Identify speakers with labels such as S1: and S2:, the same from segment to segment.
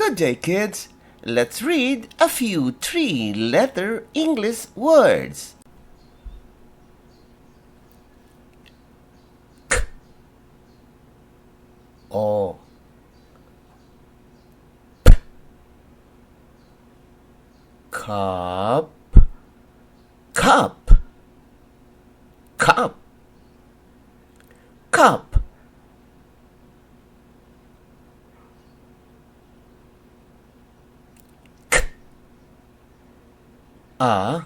S1: Good day, kids. Let's read a few three-letter English words. K, O, P, cup, cup, cup, cup. A,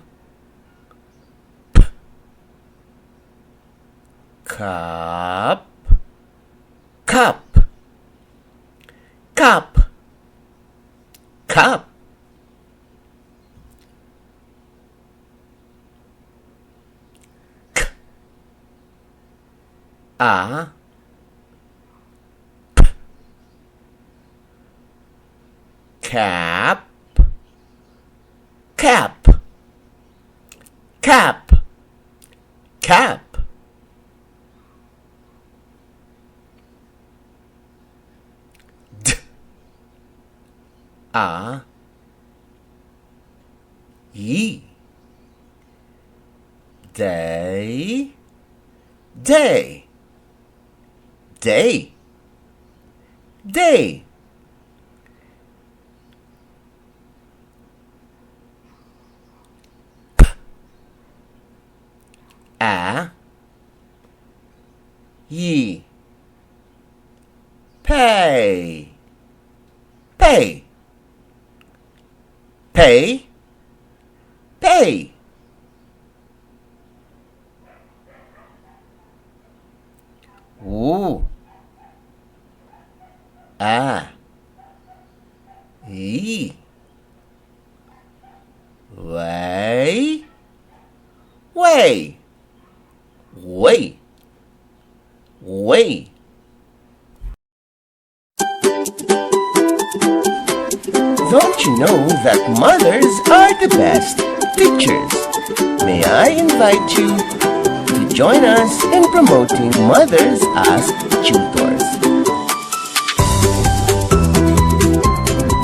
S1: P, cup, cup, cup, cup. K, A, P, cap, cap, cap, cap. D, A, E, day, day, day, day. A, ye, pay, pay, pay, pay. Ooh, a, ye, way, way. Way, way. Don't you know that mothers are the best teachers? May I invite you to join us in promoting mothers as tutors.